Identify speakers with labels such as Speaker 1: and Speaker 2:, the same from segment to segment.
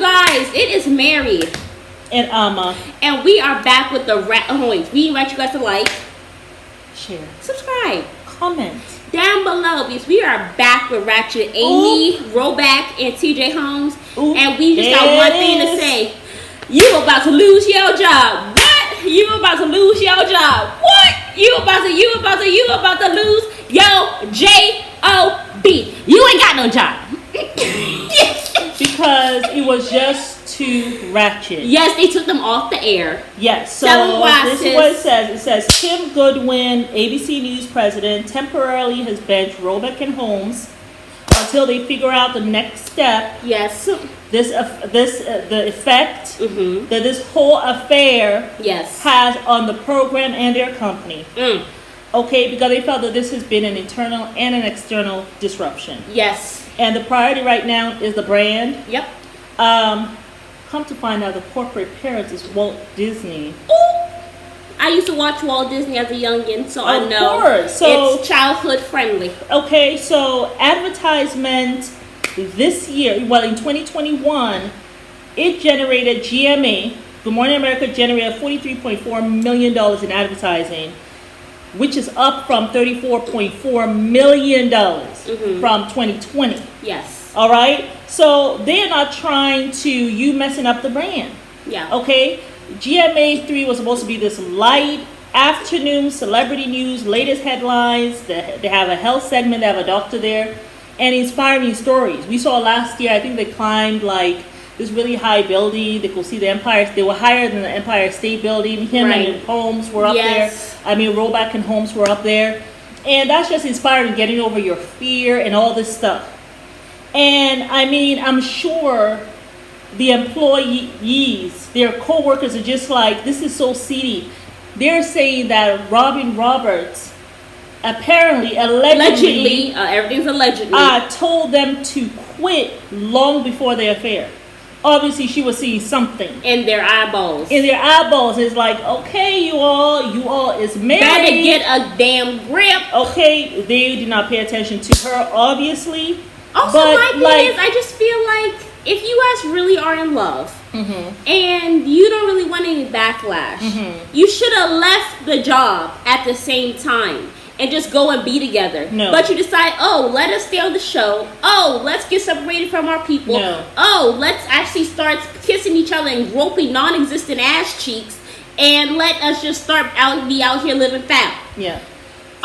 Speaker 1: guys, it is Mary
Speaker 2: and Amma,
Speaker 1: and we are back with the we invite you guys to like,
Speaker 2: share,
Speaker 1: subscribe,
Speaker 2: comment
Speaker 1: down below because we are back with Ratchet Amy, Roback, and TJ Holmes. And we just got one thing to say. You about to lose your job. What? You about to lose your job. What? You about to lose your J-O-B. You ain't got no job.
Speaker 2: Because it was just too ratchet.
Speaker 1: Yes, they took them off the air.
Speaker 2: Yes, so this is what it says. It says, Kim Goodwin, ABC News president, temporarily has benched Roback and Holmes until they figure out the next step.
Speaker 1: Yes.
Speaker 2: The effect that this whole affair has on the program and their company. Okay, because they felt that this has been an internal and an external disruption.
Speaker 1: Yes.
Speaker 2: And the priority right now is the brand.
Speaker 1: Yep.
Speaker 2: Come to find out, the corporate parent is Walt Disney.
Speaker 1: Ooh. I used to watch Walt Disney as a youngin', so I know
Speaker 2: so,
Speaker 1: it's childhood friendly.
Speaker 2: Okay, so advertisement this year, well, in 2021, it generated GMA. Good Morning America generated $43.4 million in advertising, which is up from $34.4 million from 2020.
Speaker 1: Yes.
Speaker 2: All right? So they're not trying to you messing up the brand.
Speaker 1: Yeah.
Speaker 2: Okay? GMA3 was supposed to be this light afternoon celebrity news, latest headlines. They have a health segment, they have a doctor there, and inspiring stories. We saw last year, I think they climbed like this really high building. They could see the Empire. They were higher than the Empire State Building. Him and Holmes were up there. I mean, Roback and Holmes were up there. And that's just inspiring, getting over your fear and all this stuff. And I mean, I'm sure the employees, their co-workers are just like, this is so seedy. They're saying that Robin Roberts apparently, allegedly,
Speaker 1: everything's allegedly,
Speaker 2: told them to quit long before the affair. Obviously, she was seeing something
Speaker 1: in their eyeballs.
Speaker 2: It's like, okay, you all is married.
Speaker 1: Better get a damn grip.
Speaker 2: Okay, they did not pay attention to her, obviously.
Speaker 1: Also, my thing is, I just feel like if you guys really are in love and you don't really want any backlash, you should have left the job at the same time and just go and be together.
Speaker 2: No.
Speaker 1: But you decide, oh, let us stay on the show. Oh, let's get separated from our people.
Speaker 2: No.
Speaker 1: Oh, let's actually start kissing each other and groping non-existent ass cheeks, and let us just be out here living foul.
Speaker 2: Yeah.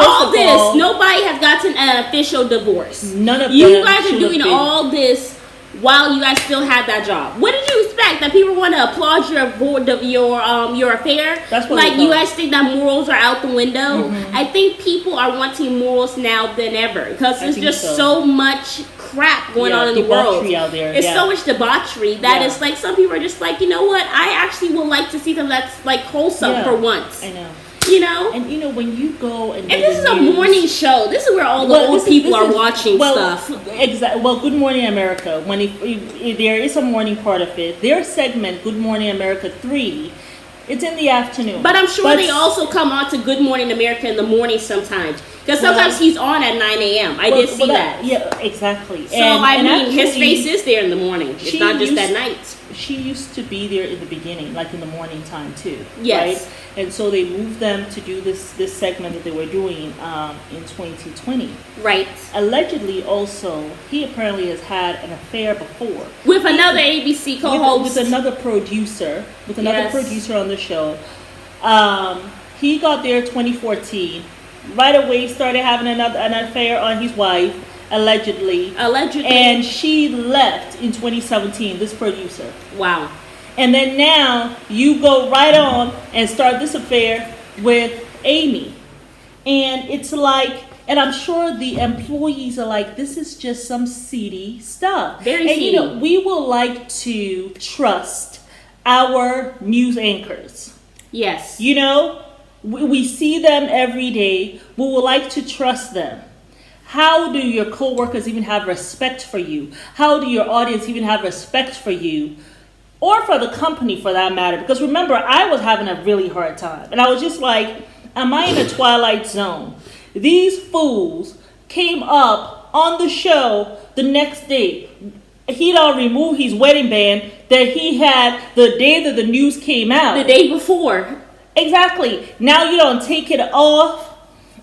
Speaker 1: All this, nobody has gotten an official divorce.
Speaker 2: None of
Speaker 1: you guys are doing all this while you guys still have that job. What did you expect? That people want to applaud your affair? That's what you guys think that morals are out the window. I think people are wanting morals now than ever because there's just so much crap going on in the world.
Speaker 2: Out there.
Speaker 1: It's so much debauchery that it's like some people are just like, you know what? I actually would like to see something that's like wholesome for once.
Speaker 2: I know.
Speaker 1: You know,
Speaker 2: and you know when you go and
Speaker 1: this is a morning show. This is where all the old people are watching stuff.
Speaker 2: Exactly. Well, Good Morning America. When if there is a morning part of it, their segment Good Morning America 3, it's in the afternoon.
Speaker 1: But I'm sure they also come on to Good Morning America in the morning sometimes. Because sometimes he's on at 9 a.m. I did see that.
Speaker 2: Yeah, exactly.
Speaker 1: So his face is there in the morning. It's not just at night.
Speaker 2: She used to be there in the beginning, like in the morning time too.
Speaker 1: Yes.
Speaker 2: Right? And so they moved them to do this segment that they were doing in 2020.
Speaker 1: Right.
Speaker 2: Allegedly, also, he apparently has had an affair before
Speaker 1: with another ABC co-host,
Speaker 2: with another producer, on the show. He got there 2014. Right away, started having an affair on his wife, allegedly. And she left in 2017. This producer.
Speaker 1: Wow.
Speaker 2: And then now you go right on and start this affair with Amy. And it's like, and I'm sure the employees are like, this is just some seedy stuff.
Speaker 1: Very seedy.
Speaker 2: And you know, we will like to trust our news anchors.
Speaker 1: Yes.
Speaker 2: You know, we see them every day. We would like to trust them. How do your coworkers even have respect for you? How do your audience even have respect for you? Or for the company, for that matter. Because remember, I was having a really hard time. And I was just like, am I in a twilight zone? These fools came up on the show the next day. he don't remove his wedding band that he had the day that the news came out.
Speaker 1: The day before.
Speaker 2: Exactly. Now you don't take it off.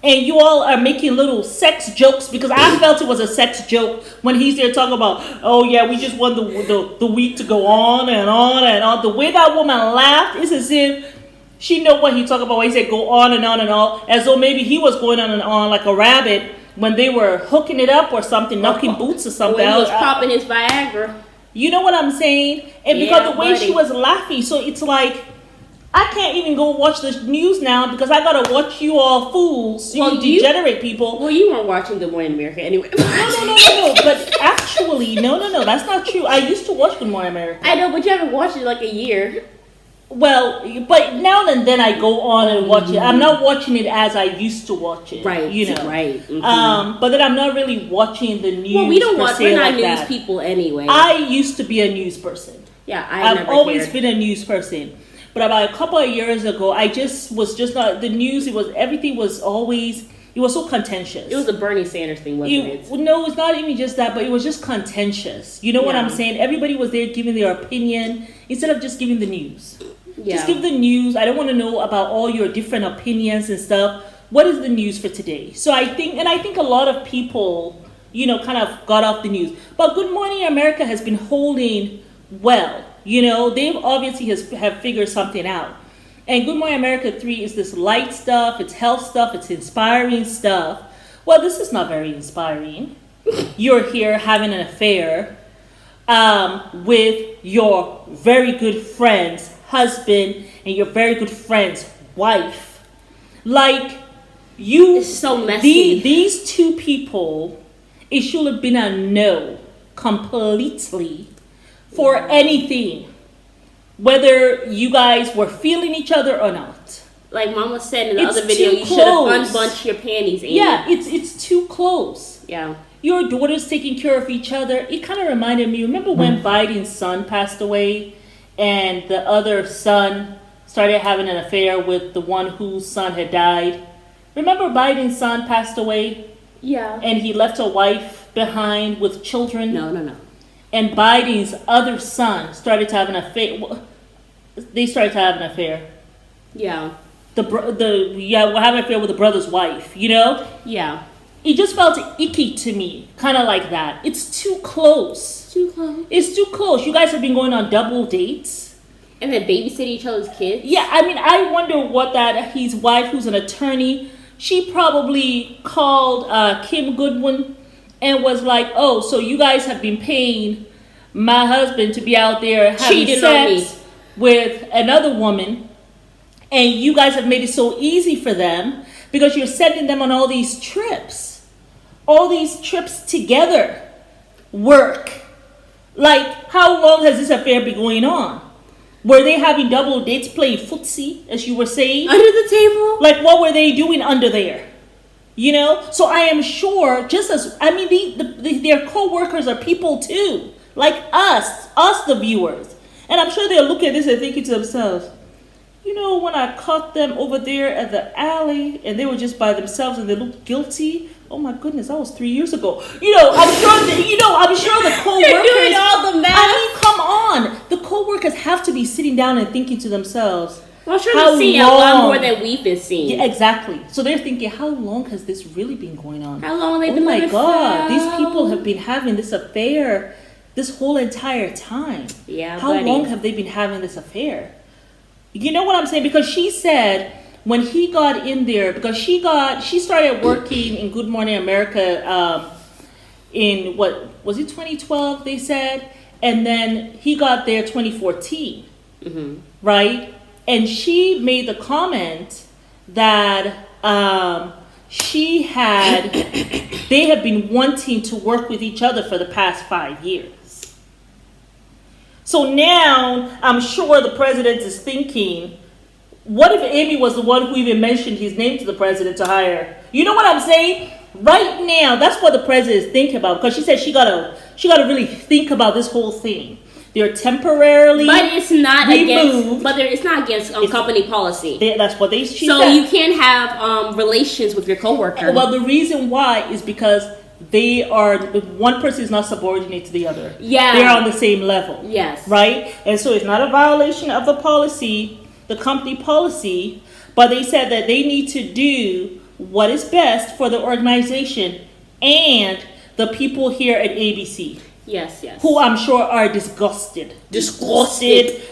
Speaker 2: And you all are making little sex jokes because I felt it was a sex joke when he's there talking about, oh yeah, we just want the week to go on and on and on. The way that woman laughed is as if she know what he talking about when he said go on and on and on, as though maybe he was going on and on like a rabbit when they were hooking it up or something, knocking boots or something.
Speaker 1: When he was popping his Viagra.
Speaker 2: You know what I'm saying? And because the way she was laughing, so it's like, I can't even go watch the news now because I gotta watch you all fools, you degenerate people.
Speaker 1: Well, you weren't watching Good Morning America anyway.
Speaker 2: No. But actually, no, that's not true. I used to watch Good Morning America.
Speaker 1: I know, but you haven't watched it like a year.
Speaker 2: Well, but now and then I go on and watch it. I'm not watching it as I used to watch it.
Speaker 1: Right.
Speaker 2: You know.
Speaker 1: Right. Mm-hmm.
Speaker 2: But then I'm not really watching the news.
Speaker 1: Well, we don't watch. We're not
Speaker 2: like
Speaker 1: news
Speaker 2: that.
Speaker 1: people anyway.
Speaker 2: I used to be a news person.
Speaker 1: Yeah,
Speaker 2: I've always been a news person. But about a couple of years ago, I was just not the news. Everything was always. It was so contentious.
Speaker 1: It was a Bernie Sanders thing, wasn't it?
Speaker 2: No, it's not even just that, but it was just contentious. You know what I'm saying? Everybody was there giving their opinion instead of just giving the news. Yeah. Just give the news. I don't want to know about all your different opinions and stuff. What is the news for today? So I think a lot of people, kind of got off the news. But Good Morning America has been holding well. They've obviously have figured something out. And Good Morning America 3 is this light stuff, it's health stuff, it's inspiring stuff. Well, this is not very inspiring. You're here having an affair with your very good friend's husband and your very good friend's wife. Like,
Speaker 1: it's so messy.
Speaker 2: These two people, it should have been a no completely. For anything, whether you guys were feeling each other or not.
Speaker 1: Like Mama said in the other video, you should have unbunched your panties. Amy.
Speaker 2: Yeah, it's too close.
Speaker 1: Yeah.
Speaker 2: Your daughters taking care of each other. It kind of reminded me, remember when Biden's son passed away and the other son started having an affair with the one whose son had died? Remember Biden's son passed away?
Speaker 1: Yeah.
Speaker 2: And he left a wife behind with children?
Speaker 1: No.
Speaker 2: And Biden's other son started to have an affair. They started to have an affair.
Speaker 1: Yeah.
Speaker 2: We'll have an affair with the brother's wife.
Speaker 1: Yeah.
Speaker 2: It just felt icky to me, kind of like that. It's too close. It's too close. You guys have been going on double dates.
Speaker 1: And then babysit each other's kids.
Speaker 2: Yeah, I mean, I wonder what his wife, who's an attorney, she probably called Kim Goodwin. And was like, oh, so you guys have been paying my husband to be out there having sex with another woman, and you guys have made it so easy for them because you're sending them on all these trips together. Work. Like, how long has this affair been going on? Were they having double dates playing footsie, as you were saying?
Speaker 1: Under the table?
Speaker 2: Like, what were they doing under there? So I am sure, their co-workers are people too, like us the viewers. And I'm sure they're looking at this and thinking to themselves, when I caught them over there at the alley and they were just by themselves and they looked guilty. Oh my goodness, that was 3 years ago. I'm sure the co-workers.
Speaker 1: You're doing all the math.
Speaker 2: Come on. The co-workers have to be sitting down and thinking to themselves,
Speaker 1: well, I'm sure they've seen a lot more than we've been seeing.
Speaker 2: Yeah, exactly. So they're thinking, how long has this really been going on?
Speaker 1: How long have they been living?
Speaker 2: Oh my God, these people have been having this affair this whole entire time.
Speaker 1: Yeah,
Speaker 2: how long have they been having this affair? You know what I'm saying? Because she said when he got in there, because she started working in Good Morning America in what was it 2012? They said, and then he got there 2014, right? And she made the comment that they have been wanting to work with each other for the past 5 years. So now I'm sure the president is thinking, what if Amy was the one who even mentioned his name to the president to hire? You know what I'm saying? Right now, that's what the president is thinking about, because she said she gotta really think about this whole thing. They're temporarily
Speaker 1: but it's not
Speaker 2: removed.
Speaker 1: It's not against company policy.
Speaker 2: That's what she said.
Speaker 1: So you can't have relations with your coworker.
Speaker 2: Well, the reason why is because one person is not subordinate to the other.
Speaker 1: Yeah.
Speaker 2: They're on the same level.
Speaker 1: Yes.
Speaker 2: Right? And so it's not a violation of the policy, the company policy, but they said that they need to do what is best for the organization and the people here at ABC.
Speaker 1: Yes, yes.
Speaker 2: Who I'm sure are disgusted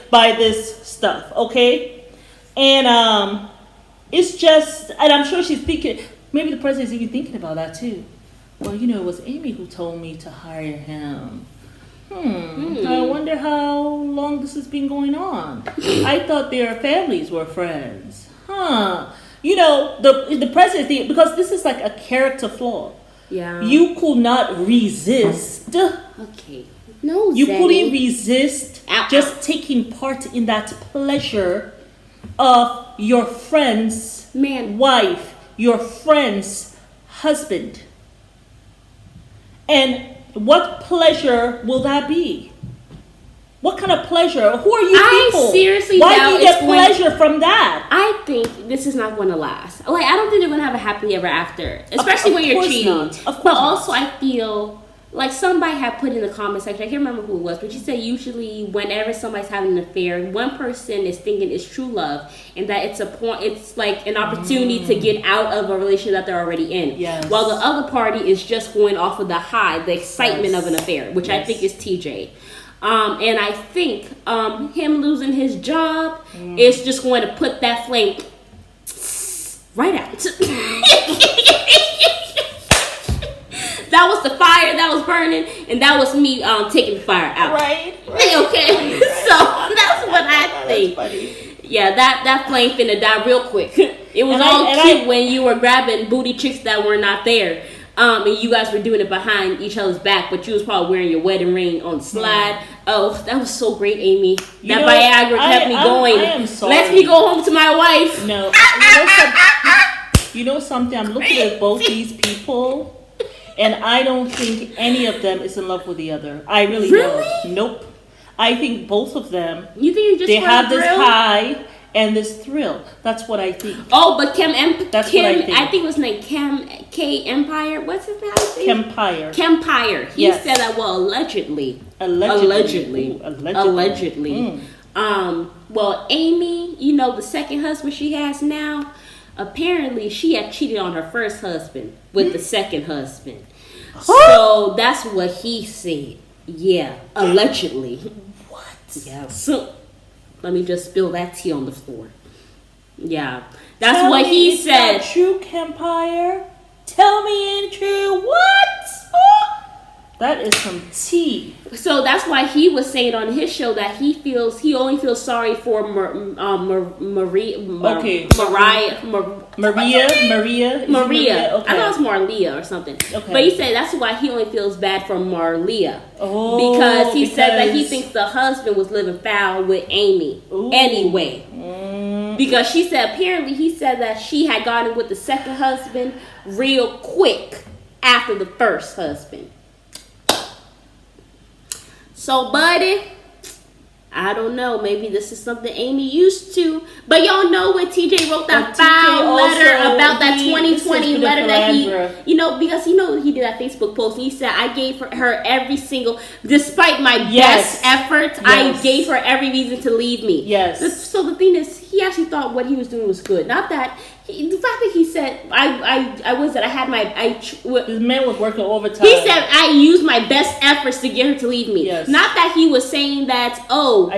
Speaker 2: by this stuff, okay? And it's just, and I'm sure she's thinking, maybe the president's even thinking about that too. Well, it was Amy who told me to hire him. I wonder how long this has been going on. I thought their families were friends. The president, because this is like a character flaw.
Speaker 1: Yeah.
Speaker 2: You could not resist.
Speaker 1: Okay. No,
Speaker 2: you
Speaker 1: Zenny.
Speaker 2: couldn't resist just taking part in that pleasure of your friend's wife, your friend's husband. And what pleasure will that be? What kind of pleasure? Who are you people?
Speaker 1: I seriously
Speaker 2: Why
Speaker 1: doubt
Speaker 2: do you get pleasure from that?
Speaker 1: I think this is not going to last. Like, I don't think they're going to have a happily ever after, especially when you're cheating.
Speaker 2: Of course
Speaker 1: but also, I feel like somebody had put in the comment section, I can't remember who it was, but she said usually whenever somebody's having an affair, one person is thinking it's true love, and that it's like an opportunity to get out of a relationship that they're already in.
Speaker 2: Yes.
Speaker 1: While the other party is just going off of the high, the excitement of an affair, which I think is TJ. And I think him losing his job is just going to put that flame right out. That was the fire that was burning, and that was me taking the fire out.
Speaker 2: Right.
Speaker 1: Okay. So that's what I think.
Speaker 2: Funny.
Speaker 1: Yeah, that flame finna die real quick. It was cute when you were grabbing booty chicks that were not there. And you guys were doing it behind each other's back, but you was probably wearing your wedding ring on the slide. Oh, that was so great, Amy. That Viagra kept me going.
Speaker 2: I am sorry.
Speaker 1: Let me go home to my wife.
Speaker 2: No, you know something? I'm looking at both these people, and I don't think any of them is in love with the other. I really don't. Nope. I think both of them.
Speaker 1: You think they
Speaker 2: have this high and this thrill. That's what I think.
Speaker 1: Oh, but what I think it was named K Empire. What's his name? Kempire. He said that. Well, allegedly. Well, Amy, the second husband she has now, apparently she had cheated on her first husband with the second husband. So that's what he said. Yeah, allegedly.
Speaker 2: What?
Speaker 1: Yeah. So let me just spill that tea on the floor. Yeah, that's what he said.
Speaker 2: True, Kempire. Tell me in true what? That is some tea.
Speaker 1: So that's why he was saying on his show that he only feels sorry for Maria.
Speaker 2: Okay.
Speaker 1: Maria.
Speaker 2: Okay.
Speaker 1: I thought it was Marlia or something. Okay. But he said that's why he only feels bad for Marlia.
Speaker 2: Oh.
Speaker 1: Because he said that he thinks the husband was living foul with Amy anyway. Because she said apparently he said that she had gotten with the second husband real quick after the first husband. So, buddy, I don't know. Maybe this is something Amy used to. But y'all know when TJ wrote that foul letter about that 2020 letter that he, because he did that Facebook post. And he said, I gave her every single, despite my best efforts, I gave her every reason to leave me.
Speaker 2: Yes.
Speaker 1: So the thing is, he actually thought what he was doing was good. Not that. The fact that he said,
Speaker 2: this man was working overtime.
Speaker 1: He said, I used my best efforts to get her to leave me.
Speaker 2: Yes.
Speaker 1: Not that he was saying that,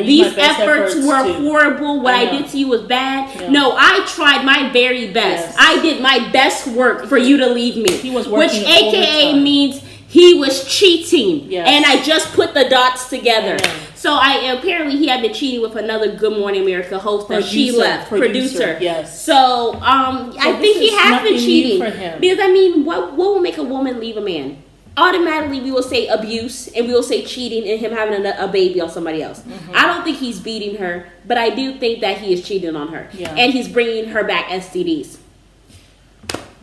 Speaker 1: these efforts were horrible, what I did to you was bad. No, I tried my very best. Yes. I did my best work for you to leave me.
Speaker 2: He was working
Speaker 1: which AKA means he was cheating.
Speaker 2: Yes.
Speaker 1: And I just put the dots together.
Speaker 2: Yeah.
Speaker 1: So apparently he had been cheating with another Good Morning America host that she left. Producer.
Speaker 2: Yes.
Speaker 1: So I think he has been cheating.
Speaker 2: For him.
Speaker 1: Because what will make a woman leave a man? Automatically we will say abuse and we will say cheating and him having a baby on somebody else. Mm-hmm. I don't think he's beating her, but I do think that he is cheating on her. Yeah. And he's bringing her back STDs.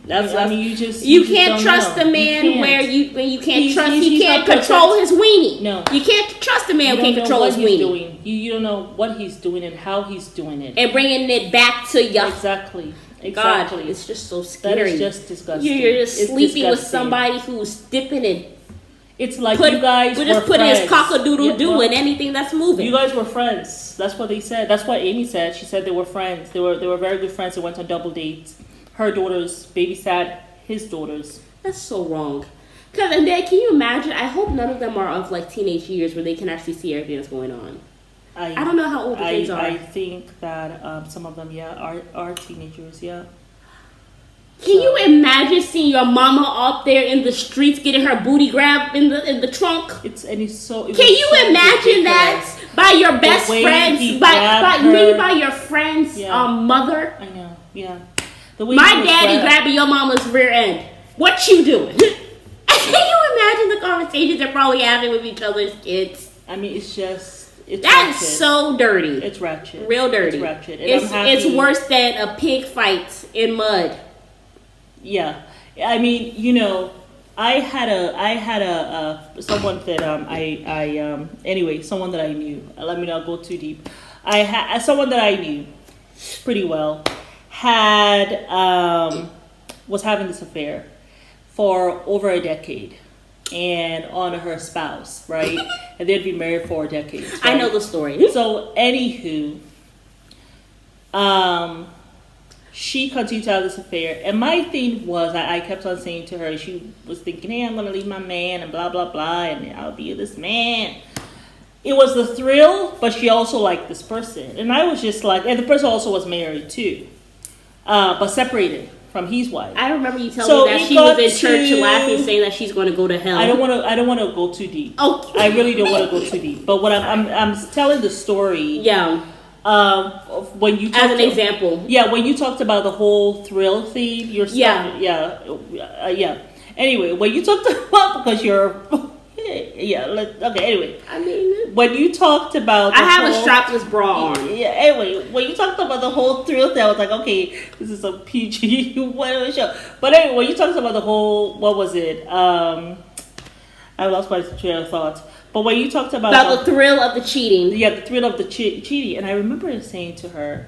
Speaker 1: You can't trust a man where you can't trust. He can't control his weenie.
Speaker 2: No,
Speaker 1: you can't trust a man who can't control his weenie.
Speaker 2: You don't know what he's doing and how he's doing it,
Speaker 1: and bringing it back to you.
Speaker 2: Exactly. Exactly.
Speaker 1: God, it's just so
Speaker 2: That
Speaker 1: scary.
Speaker 2: is just disgusting.
Speaker 1: You're just
Speaker 2: It's
Speaker 1: sleeping with
Speaker 2: disgusting.
Speaker 1: somebody who's dipping in.
Speaker 2: It's like you guys
Speaker 1: We're
Speaker 2: were
Speaker 1: just putting
Speaker 2: friends.
Speaker 1: his cock-a-doodle-doo
Speaker 2: well,
Speaker 1: in anything that's moving.
Speaker 2: You guys were friends. That's what they said. That's what Amy said. She said they were friends. They were very good friends. They went on double dates. Her daughters babysat his daughters.
Speaker 1: That's so wrong. And then, can you imagine? I hope none of them are of like teenage years where they can actually see everything that's going on. I don't know how old the kids are.
Speaker 2: I think that some of them, are teenagers. Yeah.
Speaker 1: Can you imagine seeing your mama up there in the streets getting her booty grabbed in the trunk?
Speaker 2: Can you
Speaker 1: so imagine that by your best friends, maybe by your friend's mother?
Speaker 2: I know. Yeah. The way
Speaker 1: my daddy grabbing your mama's rear end. What you doing? Can you imagine the conversations they're probably having with each other's kids?
Speaker 2: I mean, it's
Speaker 1: that's
Speaker 2: ratchet.
Speaker 1: So dirty.
Speaker 2: It's ratchet.
Speaker 1: Real dirty.
Speaker 2: It's ratchet. And
Speaker 1: it's worse than a pig fight in mud.
Speaker 2: Yeah, I mean, I had a someone that anyway, someone that I knew. Let me not go too deep. I had someone that I knew pretty well had was having this affair for over a decade, and on her spouse, right? And they'd been married for decades. Right?
Speaker 1: I know the story.
Speaker 2: So, anywho, she continued to have this affair, and my thing was, I kept on saying to her, she was thinking, hey, I'm gonna leave my man, and blah blah blah, and I'll be this man. It was the thrill, but she also liked this person, and I was just like, and the person also was married too, but separated from his wife.
Speaker 1: I remember you telling me that she was in church laughing, saying that she's going to go to hell.
Speaker 2: I don't want to go too deep.
Speaker 1: Okay.
Speaker 2: I really don't want to go too deep. But what I'm telling the story.
Speaker 1: Yeah.
Speaker 2: When you
Speaker 1: as an example.
Speaker 2: Yeah, when you talked about the whole thrill thing, yeah. Anyway, when you talked about because you're. Okay. Anyway,
Speaker 1: I mean,
Speaker 2: when you talked about,
Speaker 1: I have a strapless bra on.
Speaker 2: Yeah. Anyway, when you talked about the whole thrill thing, I was like, okay, this is a PG whatever show. But anyway, when you talked about the whole, what was it? I lost my train of thought. But when you talked about
Speaker 1: the thrill of the cheating,
Speaker 2: the thrill of the cheating, and I remember saying to her,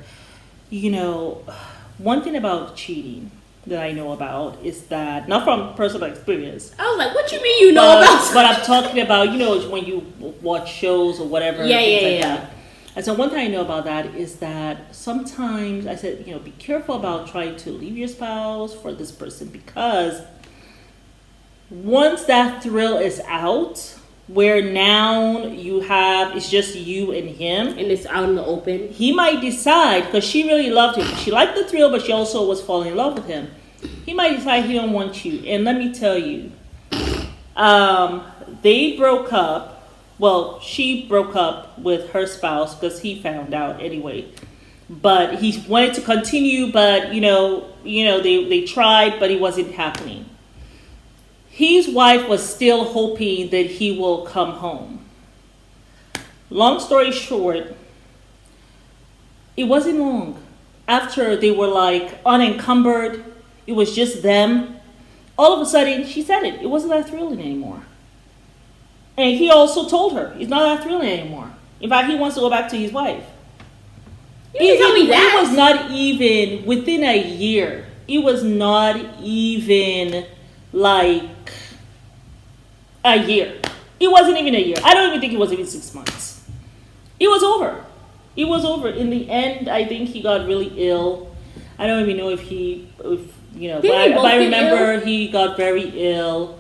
Speaker 2: one thing about cheating that I know about is that, not from personal experience.
Speaker 1: I was like, what you mean you know about?
Speaker 2: But I'm talking about, when you watch shows or whatever. That. And so one thing I know about that is that sometimes I said, be careful about trying to leave your spouse for this person, because once that thrill is out, where now it's just you and him,
Speaker 1: and it's out in the open,
Speaker 2: he might decide, because she really loved him, she liked the thrill, but she also was falling in love with him, he might decide he don't want you. And let me tell you, they broke up. Well, she broke up with her spouse because he found out anyway, but he wanted to continue, but they tried, but it wasn't happening. His wife was still hoping that he will come home. Long story short, it wasn't long. After they were like unencumbered, it was just them. All of a sudden, she said it. It wasn't that thrilling anymore. And he also told her, it's not that thrilling anymore. In fact, he wants to go back to his wife.
Speaker 1: You didn't tell me that.
Speaker 2: It was not even within a year. It was not even like a year. It wasn't even a year. I don't even think it was even 6 months. It was over. It was over. In the end, I think he got really ill. I don't even know if but I remember he got very ill.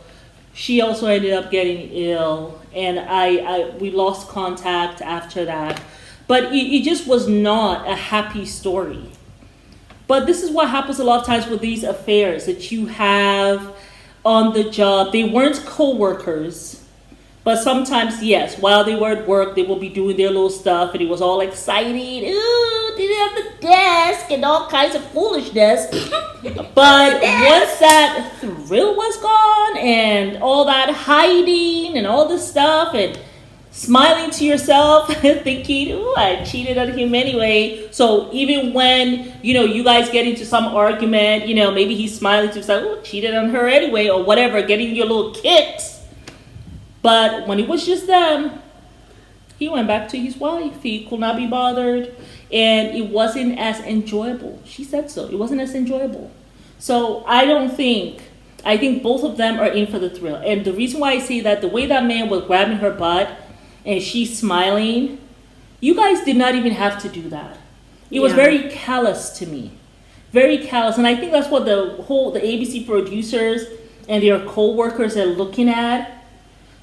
Speaker 2: She also ended up getting ill, and we lost contact after that. But it just was not a happy story. But this is what happens a lot of times with these affairs that you have on the job. They weren't co-workers, but sometimes, yes, while they were at work, they will be doing their little stuff, and it was all exciting. Ooh, they have the desk and all kinds of foolishness. But once that thrill was gone, and all that hiding and all this stuff, and smiling to yourself, thinking, ooh, I cheated on him anyway. So even when, you guys get into some argument, maybe he's smiling to himself, ooh, cheated on her anyway, or whatever, getting your little kicks. But when it was just them, He went back to his wife. He could not be bothered, and it wasn't as enjoyable. She said so. It wasn't as enjoyable. So I think both of them are in for the thrill. And the reason why I say that, the way that man was grabbing her butt and she's smiling, you guys did not even have to do that. It was very callous to me. Very callous. And I think that's what the ABC producers and their co-workers are looking at.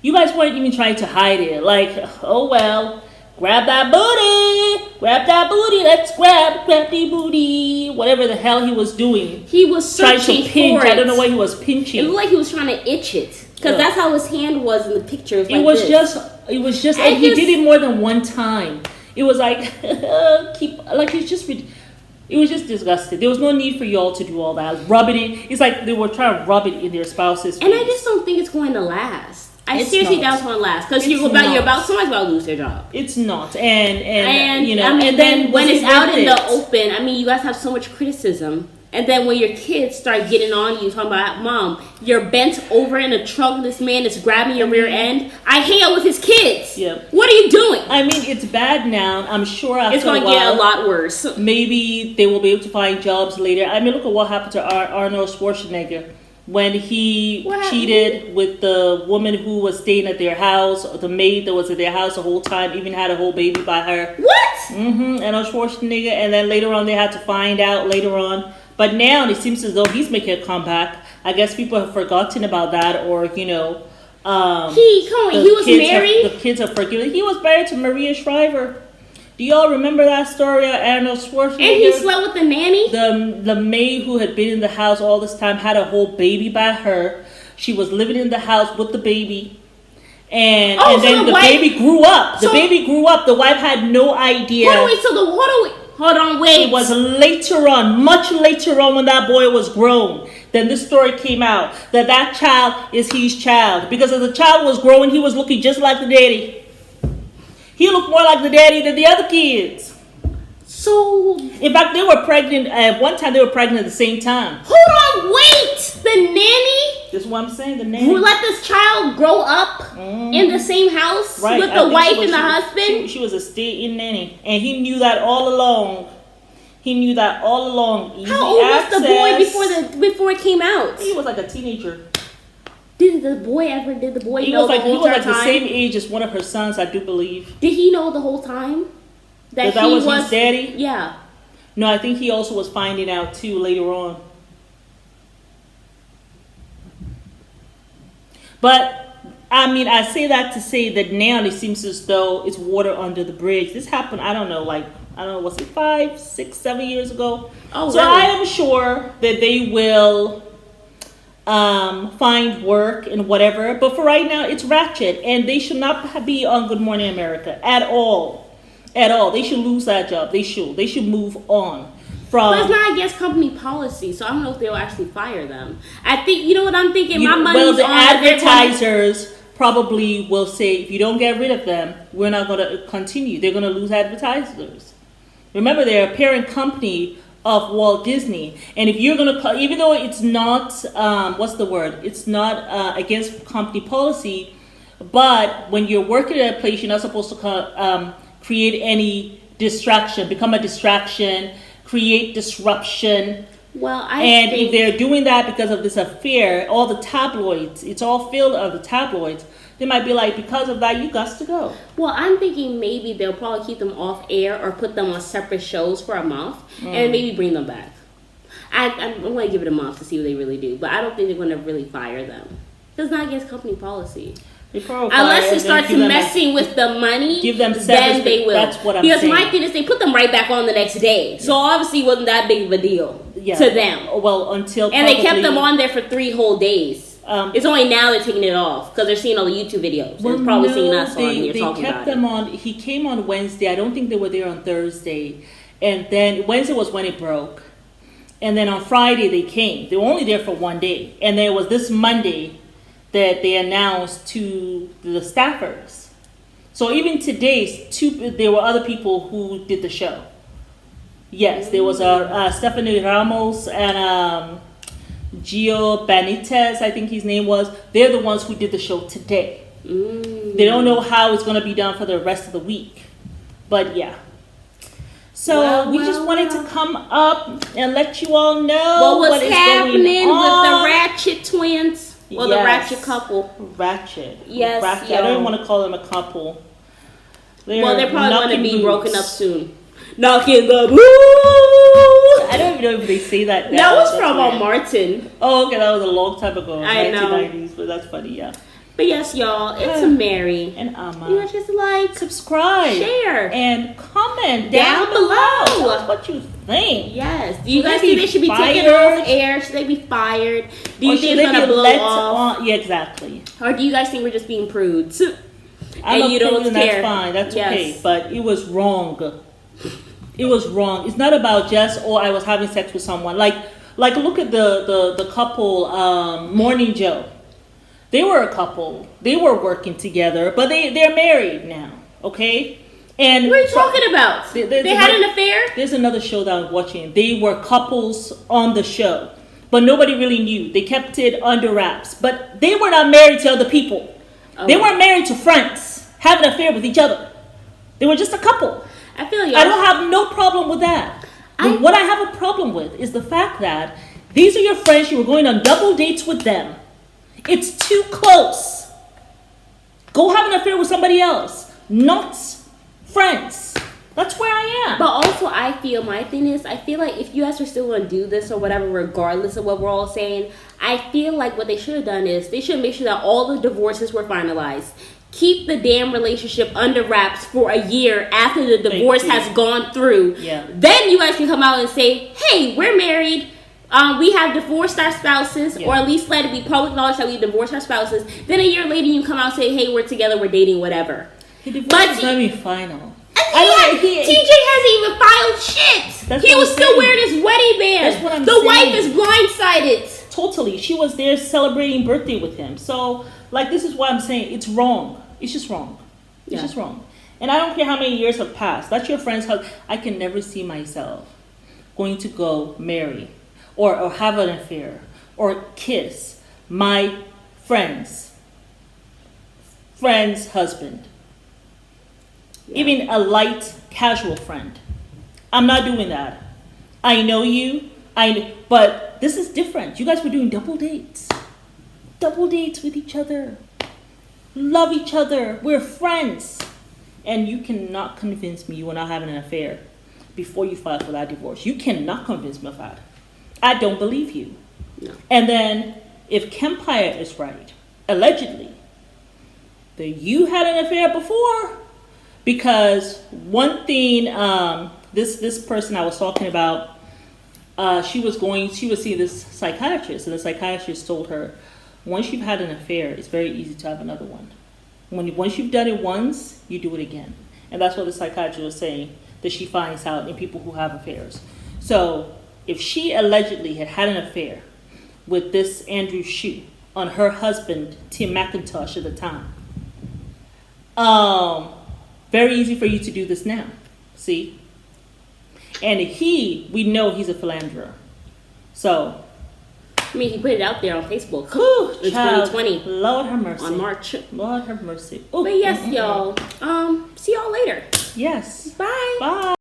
Speaker 2: You guys weren't even trying to hide it. Like, oh well, grab that booty, let's grab the booty. Whatever the hell he was doing.
Speaker 1: He was searching
Speaker 2: to pinch.
Speaker 1: for it.
Speaker 2: I don't know why he was pinching.
Speaker 1: It looked like he was trying to itch it. Because that's how his hand was in the picture.
Speaker 2: It was just, and he did it more than one time. It was like, it was just disgusting. There was no need for y'all to do all that. Rubbing it. It's like they were trying to rub it in their spouse's face.
Speaker 1: And I just don't think it's going to last. I seriously doubt it's going to last. Because somebody's about to lose their job.
Speaker 2: It's not. And you know,
Speaker 1: I mean,
Speaker 2: and then
Speaker 1: when it's out in the open, I mean, you guys have so much criticism. And then when your kids start getting on you, talking about, Mom, you're bent over in a trunk, this man is grabbing your rear end. I hang out with his kids.
Speaker 2: Yep.
Speaker 1: What are you doing?
Speaker 2: I mean, it's bad now. I'm sure after
Speaker 1: it's going to get a lot worse.
Speaker 2: Maybe they will be able to find jobs later. I mean, look at what happened to Arnold Schwarzenegger when he cheated with the woman who was staying at their house, the maid that was at their house the whole time, even had a whole baby by her.
Speaker 1: What?
Speaker 2: Arnold Schwarzenegger. And then later on, they had to find out later on. But now it seems as though he's making a comeback. I guess people have forgotten about that, or
Speaker 1: he was married.
Speaker 2: The kids have forgiven. He was married to Maria Shriver. Do y'all remember that story of Arnold Schwarzenegger?
Speaker 1: And he slept with the nanny.
Speaker 2: The maid who had been in the house all this time had a whole baby by her. She was living in the house with the baby. And then the baby grew up. The baby grew up. The wife had no idea.
Speaker 1: Hold on, wait.
Speaker 2: It was later on, much later on, when that boy was grown, then this story came out that child is his child. Because as the child was growing, he was looking just like the daddy. He looked more like the daddy than the other kids.
Speaker 1: So,
Speaker 2: in fact, they were pregnant. At one time, they were pregnant at the same time.
Speaker 1: Hold on, wait. The nanny?
Speaker 2: That's what I'm saying. The nanny
Speaker 1: who let this child grow up in the same house with the wife and the husband?
Speaker 2: She was a stay-in nanny, and he knew that all along. Easy
Speaker 1: How old was the boy before it came out?
Speaker 2: He was like a teenager.
Speaker 1: Did the boy know the whole time?
Speaker 2: He was like the same age as one of her sons, I do believe.
Speaker 1: Did he know the whole time
Speaker 2: that was his daddy?
Speaker 1: Yeah.
Speaker 2: No, I think he also was finding out too later on. But I mean, I say that to say that now it seems as though it's water under the bridge. This happened, I don't know, was it 5, 6, 7 years ago?
Speaker 1: Oh,
Speaker 2: so
Speaker 1: really?
Speaker 2: I am sure that they will find work and whatever. But for right now, it's ratchet, and they should not be on Good Morning America at all. At all. They should lose that job. They should move on.
Speaker 1: But it's not against company policy, so I don't know if they'll actually fire them. I think, you know what I'm thinking? My money's
Speaker 2: the advertisers probably will say, if you don't get rid of them, we're not going to continue. They're going to lose advertisers. Remember, they're a parent company of Walt Disney. And if you're going to, even though it's not, it's not against company policy, but when you're working at a place, you're not supposed to create any distraction, become a distraction, create disruption.
Speaker 1: Well,
Speaker 2: if they're doing that because of this affair, all the tabloids, it's all filled of the tabloids. They might be like, because of that, you got to go.
Speaker 1: Well, I'm thinking maybe they'll probably keep them off air or put them on separate shows for a month and maybe bring them back. I'm going to give it a month to see what they really do, but I don't think they're going to really fire them. It's not against company policy. Unless it starts messing with the money, then they will.
Speaker 2: That's what I'm saying.
Speaker 1: Because my thing is, they put them right back on the next day. So obviously it wasn't that big of a deal to them.
Speaker 2: Well, until
Speaker 1: and they kept them on there for 3 whole days. It's only now they're taking it off because they're seeing all the YouTube videos. Well, they're probably seeing us on here talking about it. They kept them on.
Speaker 2: He came on Wednesday. I don't think they were there on Thursday. And then Wednesday was when it broke. And then on Friday they came. They were only there for 1 day. And then it was this Monday that they announced to the staffers. So even today, there were other people who did the show. Yes, there was Stephanie Ramos and Gio Benitez, I think his name was. They're the ones who did the show today. They don't know how it's going to be done for the rest of the week. But yeah. So we just wanted to come up and let you all know
Speaker 1: what is happening with the Ratchet twins. Well, the Ratchet couple.
Speaker 2: Ratchet.
Speaker 1: Yes,
Speaker 2: Ratchet. I don't even want to call them a couple.
Speaker 1: They're probably going to be broken up soon. Knocking the boots.
Speaker 2: I don't even know if they say that now.
Speaker 1: That was from Martin.
Speaker 2: Oh, okay, that was a long time ago.
Speaker 1: I know.
Speaker 2: 1990s, but that's funny, yeah.
Speaker 1: But yes, y'all, it's Mary.
Speaker 2: And Amma.
Speaker 1: You guys just like,
Speaker 2: subscribe,
Speaker 1: share,
Speaker 2: and comment
Speaker 1: down below.
Speaker 2: Tell us what you think.
Speaker 1: Yes. Do you guys think they should be taken off air? Should they be fired? Do you think it's going to blow off?
Speaker 2: Yeah, exactly.
Speaker 1: Or do you guys think we're just being prudes?
Speaker 2: And you don't care. That's fine. That's okay. But it was wrong. It was wrong. It's not about just, I was having sex with someone. Like look at the couple, Morning Joe. They were a couple. They were working together, but they're married now. Okay. And
Speaker 1: what are you talking about? They had an affair?
Speaker 2: There's another show that I'm watching. They were couples on the show, but nobody really knew. They kept it under wraps. But they were not married to other people. Oh. They weren't married to friends, having an affair with each other. They were just a couple.
Speaker 1: I feel you.
Speaker 2: I don't have no problem with that. What I have a problem with is the fact that these are your friends. You were going on double dates with them. It's too close. Go have an affair with somebody else, not friends. That's where I am.
Speaker 1: But also, my thing is, I feel like if you guys are still going to do this or whatever, regardless of what we're all saying, I feel like what they should have done is they should make sure that all the divorces were finalized. Keep the damn relationship under wraps for a year after the divorce has gone through.
Speaker 2: Yeah.
Speaker 1: Then you guys can come out and say, hey, we're married. We have divorced our spouses, or at least let it be public knowledge that we divorced our spouses. Then a year later, you come out and say, hey, we're together, we're dating, whatever.
Speaker 2: The divorce is not even final.
Speaker 1: TJ hasn't even filed shit. He was still wearing his wedding band.
Speaker 2: That's what I'm saying.
Speaker 1: The wife is blindsided.
Speaker 2: Totally. She was there celebrating birthday with him. So, this is why I'm saying it's wrong. It's just wrong. It's just wrong. And I don't care how many years have passed. That's your friend's husband. I can never see myself going to go marry or have an affair or kiss my friend's husband. Even a light, casual friend. I'm not doing that. I know you. But this is different. You guys were doing double dates. Double dates with each other. Love each other. We're friends. And you cannot convince me you were not having an affair before you filed for that divorce. You cannot convince me of that. I don't believe you.
Speaker 1: No. And
Speaker 2: then, if Kempire is right, allegedly, that you had an affair before, because one thing, this person I was talking about, she was seeing this psychiatrist, and the psychiatrist told her, once you've had an affair, it's very easy to have another one. Once you've done it once, you do it again. And that's what the psychiatrist was saying, that she finds out in people who have affairs. So, if she allegedly had an affair with this Andrew Shue on her husband, Tim McIntosh at the time, very easy for you to do this now. See? And we know he's a philanderer. So,
Speaker 1: he put it out there on Facebook.
Speaker 2: In 2020. Lord have mercy.
Speaker 1: On March.
Speaker 2: Lord have mercy.
Speaker 1: Ooh, but yes, y'all. See y'all later.
Speaker 2: Yes.
Speaker 1: Bye.
Speaker 2: Bye.